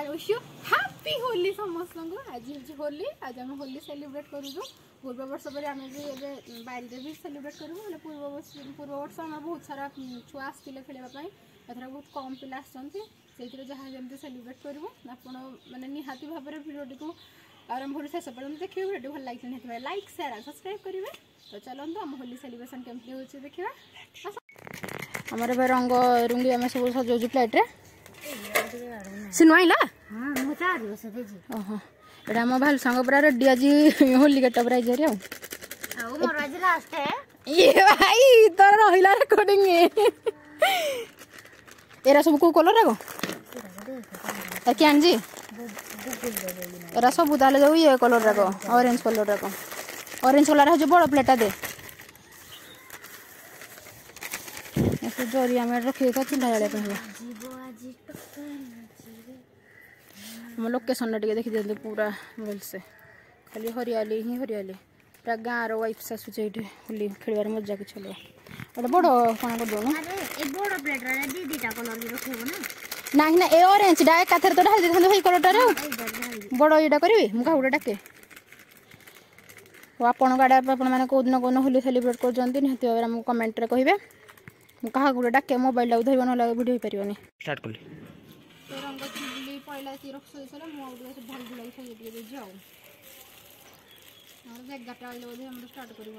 I wish you happy Holi समस्त को। आज हूँ होली, आज आम होली सेलिब्रेट करूँ। पूर्व वर्ष पर आम भी बारे भी सेलिब्रेट करूँ। पूर्व वर्ष आम बहुत सारा छुआ आसते खेलवाई, एथर बहुत कम पिला आसती से जहाँ जमी सेलिब्रेट करूँ। आप निहाती भाव में भिडियो को आरंभ शेष पर्यटन देखिए। भिडियो भल लगे निहाती लाइक शेयर और सब्सक्राइब करेंगे। तो चलते आम होली सेलिब्रेशन केमती हो देखा। आमर ए रंग रुंगी आम सब सजाऊ प्लेट्रे सिनुआईला एटा मो भाल संग पूरा रेडी आज होली गेटअप राइज रे ये भाई तोर रहिला रिकॉर्डिंग एरा सब को कलर रे को क्या जी एरा सब ताले जाऊ ये कलर रे को ऑरेंज कलर है जो बड़ प्लेटा दे ऐसे जोरी आम रखी था चूल्हा जड़े पे हम लोकेशन टे देखी दिखाते पूरा भलसे खाली हरियाली ही हरियाली पूरा गाँव वाइफ आसूचे ये होली खेल मजा कि चलो गोटे बड़ कौन कर दौन ना ना ए ऑरेंज डा एक तो ढाई दे कलरटार बड़ ये करी मुझे गोटे डाके आपण आड़े आपने कौन कौन होली सेलिब्रेट कर निहती भाव में कमेंट कहे क्या गोटे डाके मोबाइल धरब ना भिडियो हो पारे स्टार्ट कली रंग चुली पहला रखी सारे मुझे ढाल ढुलाई सजाई देजी आउ 11टा बेले बोधे हम स्टार्ट करूँ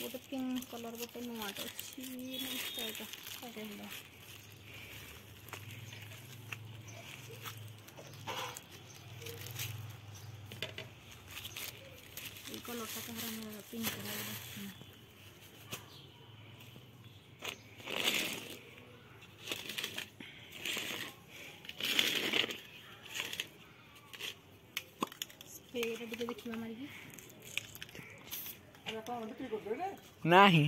गोटे पिंक कलर गोटे नुआट अच्छी कलर टा पिंक देखिए नहीं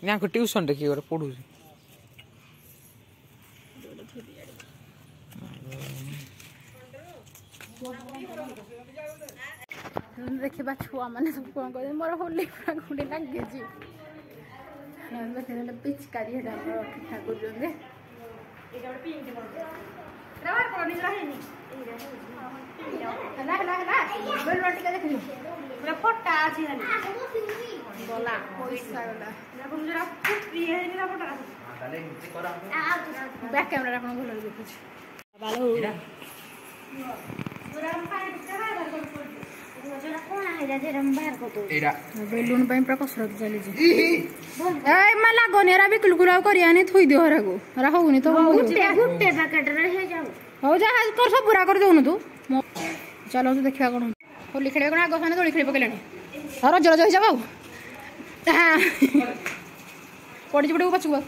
ना को ट्यूशन देखिए और पढ़ू देखा छुआ मैंने सब कौन कह मोर होली पूरा गुंडे लगे पिचकारी ठीक ठाक कर बैक कैमरा भल देखुच बेलून पूरा कसरत चली लगन एरा बिल्कुल कर थोई दियो हरा होनी तो हो जा कर सब पूरा कर दौन तू चलो तू देखा कौन होली खेल कौन आग मैंने दोली खेल पकड़े रज रज हो जाओ पड़ी पड़े पचक बस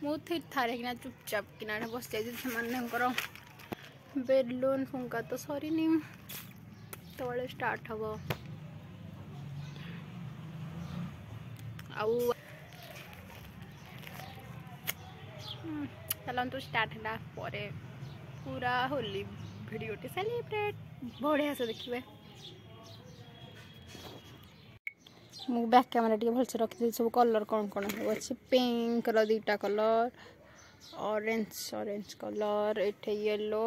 मुझे थारे कि चुपचाप किना बस जाकर बेलून फुंका तो सरीनी तले स्टार्ट हम आउ चलतु स्टार्ट है पूरा होली वीडियो सेलिब्रेट बढ़िया से देखिए मु बैक कैमरा टी भलसे रखी सब कलर कौन कौन अच्छे पिंक रो 2टा कलर ऑरेंज कलर एठे येलो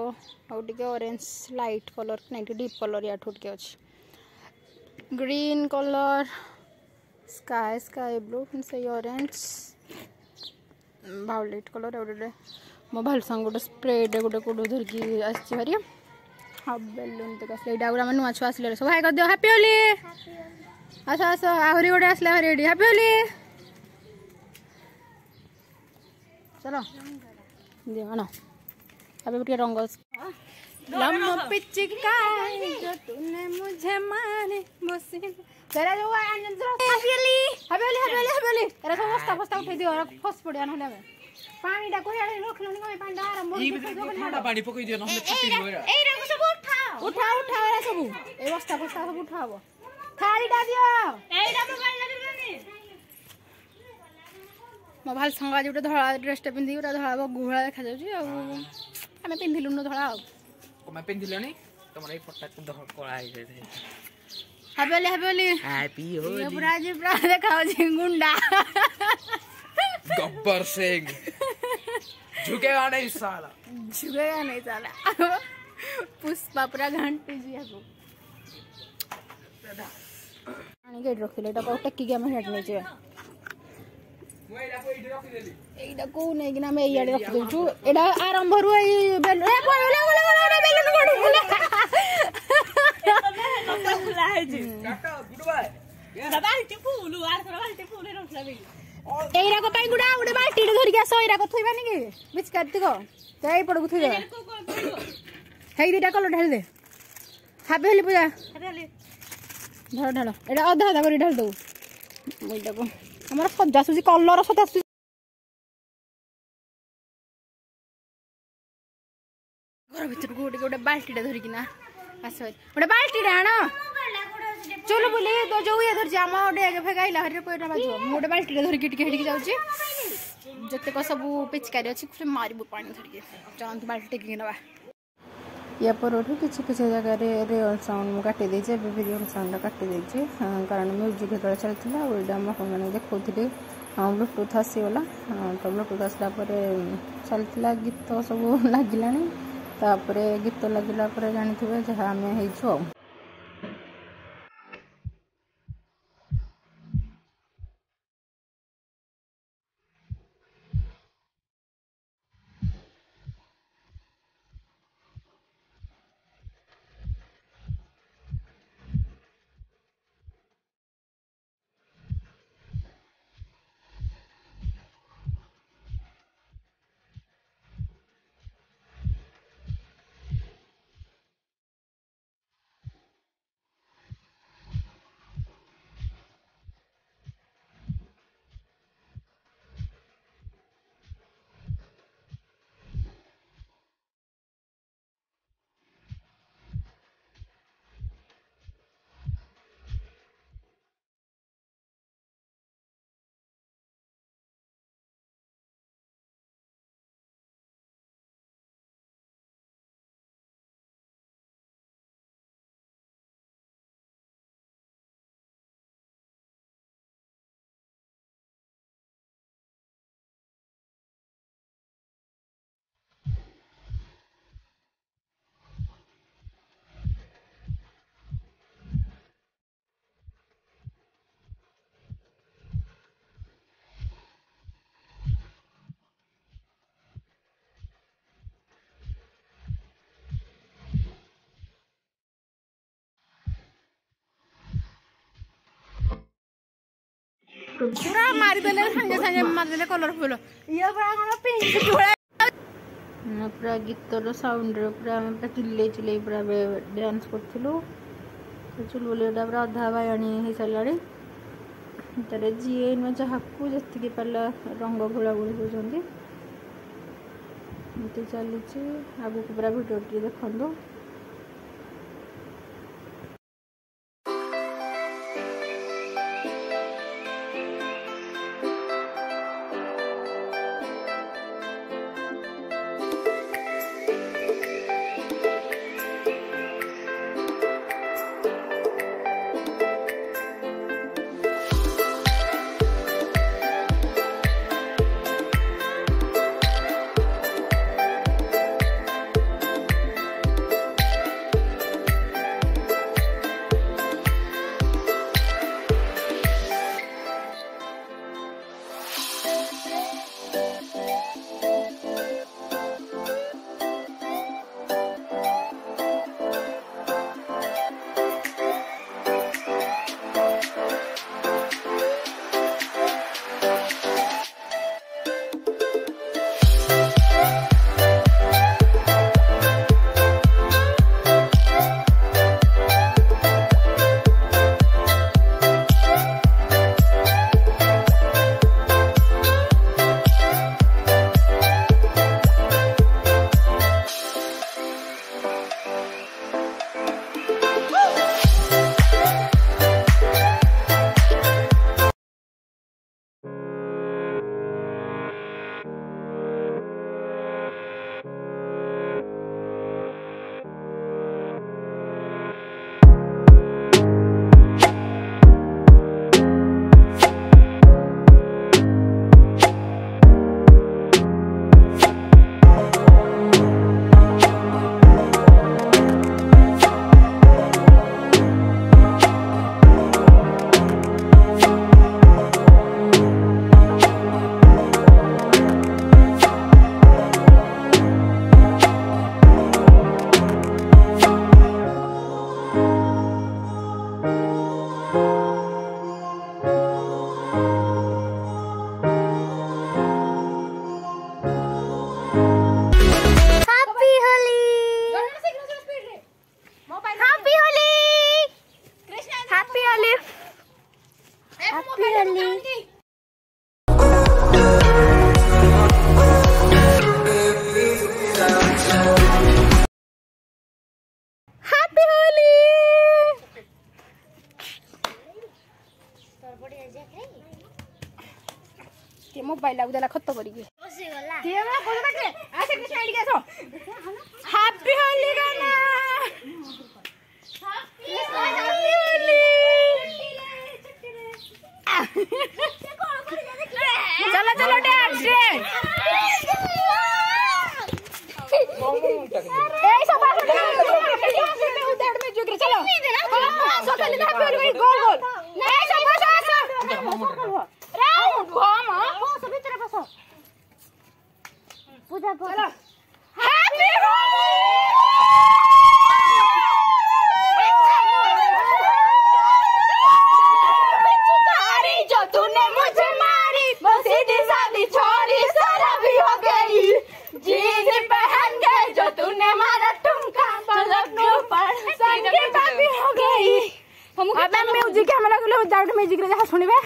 आउ टिके ऑरेंज लाइट कलर ना डीप कलर या ठुटके अच्छे ग्रीन कलर स्काई ब्लू से ऑरेंज वायलेट कलर गोटे मो भाल संग गोटे स्प्रे गोटे कौटू धरिकी आसी भारी हाँ बेलून तक आस यहाँ नुआ छुआ आस सब हाई कर दियो हैप्पी होली आस आस आहरी गोटे आसला भारी हैप्पी होली चलो दियो आना अभी टे रंग लम पिचकारी जो तूने मुझे माने तेरा जो हैप्पी होली तेरा सब बस्ता बस्ता उठे दियो फस पड़िया ना पानी डा कोई आड़े रख लो नहीं पानी डार पानी पकई दियो नहले फटी होय ए रे सब उठा रे सब ए बस्ता सब उठाबो थाली डा दियो एइडा मोबाइल लगे मो भाल संग आज गोटे धड़ा ड्रेसटा पिंधि गोटे धड़ा गुहला देखा जाଉଛି ଆଉ ଆମେ ପିନ୍ଧିଲୁନୁ ଧଳା ଆଉ ତମେ ପିନ୍ଧିଲନି ତମର ଏଇ ଫଟା କଳା ହେଇଯାଇଥାଏ ହାବେଲି हैप्पी होली ପୁରା ଆଜି ପୁରା ଦେଖା ଯାଉଛି ଗୁଣ୍ଡା गब्बर सिंह झुकेगा नहीं साला झुकेगा नहीं साला पुष्पा पूरा घंटी जी आको पानी गेट रखिले एटा को टेकी के हम हेड नै जे एटा को नै कि ना मैं इयाडे रख देछु एटा आरंभ रु ए बेल ए बोले बेलन कोड खुला है जी काटा गुड बाय बाल्टी फूल आर थोड़ा बाल्टी फूल रखला बे एरा को पाई गुडा उडे बाल्टी धरि के सो एरा को थुइबानी के बिच करती को जाई पड़ को थुइ दे हेई दिटा कलो ढाल दे हाबेली पूजा हाबेली ढाल ढाल एटा आधा आधा करी ढाल दो मोइटा को हमर सजा सुजी कलर सदा सुजी घर भीतर को गोटे बाल्टी धरि किना आसो गोटे बाल्टी आना चलो बोले तो जो ये धर जामा ओडे आगे फेगाइला हरि पैरा बाजो मोडे बाल्टी धर के टिके हेडी जाउची जते को सब पिचकारी अछि से मारिबो पानी धर के चांद बाल्टी के नबा या पर ओठु किछि किछि जगह रे रियल साउंड मु काटि दै छै वीडियो साउंड काटि दै छै कारण म्यूजिक तळे चलथिला ओडा हम कोन देखौथिले ब्लूटूथ आसी वाला तो ब्लूटूथ आसला पर चलथिला गीत सब लागिलानी तापरे गीत लागिला पर जानिथिबे जहा हमें हेइ छौ पूरा मारी देले संगे संगे मारी देले कलरफुल ये पूरा कोन पिंक जोड़ा पूरा गीतर साउंड रे पूरा हम पूरा चिल्ले चिल्ले पूरा डांस करथिलु तो चुलबुलेटा पूरा आधा बायणी हे सलाडी तरे जिए न जहाकू जस्ती के पल्ला रंग घोड़ा गुड़ी होजंदी मते चली छी आगु को पूरा वीडियो टी देखंदो किए मोबाइल लागू देला खत्म करी के किए ना कोन बाटे आ से कृष्ण आईडी कैसो हैप्पी होली गाना हैप्पी होली चलो चलो डांस रे ए सब उधर में जुगरे चलो सो खाली ना फिर गोल गोल ए सब राउंड घोम बस भीतर बस पूजा चलो हैप्पी होली जो तूने मुझे मारी वो सीधी सादी छोरी सारा भी हो गई जीन पहन गए जो तूने मारा ठुमका पलक के ऊपर संगीत भी हो गई हम अब म्यूजिक हमरा गेलो जाउट म्यूजिक रे जहा सुनिबे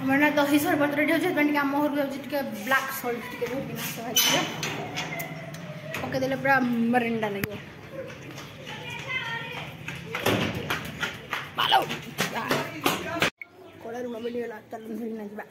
मैंने दही सरबत रेडी होचे पे आम घर जाऊँ ब्लाक सल्ट टे नाश भाजी पकईदे पूरा मरिंडा लगे कड़ा लुण मिलगला चल धोना जा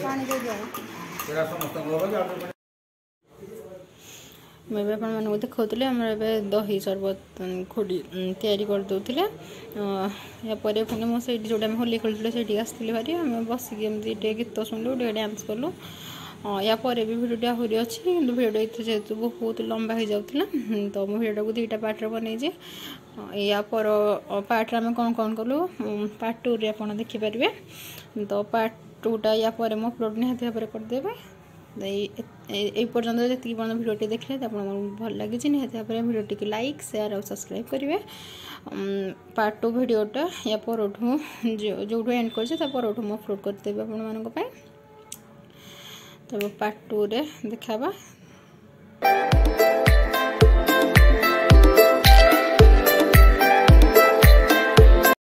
पानी दे दिया मुझे आपको देखा आम दही सरबत खोड़ी तैयारी करदे या पुणी मुझे जो होली खेलुले से आसती भारी आम बसिक गीत शुणलु डांस कलु या पर भी भिडियो आहरी अच्छी कि भिडियो जेहेतु बहुत लंबा हो जाता तो मुझे भिडियो को 2टा पार्ट बन या पर पार्ट आम कौन कौन कलु पार्ट 2 रे आप देखिपारे तो पार्ट 2टा या पर मो अपलोड निहाती भाव करदेवे ये पर्यटन जी भिडियो देखले तो भल लगी निहाती भाव भिडियो को लाइक शेयर और सब्सक्राइब करेंगे पार्ट 2 भिडियोटा या पर जो एंड कर मु अपलोड करदेवी आप पार्ट 2 रे देखा।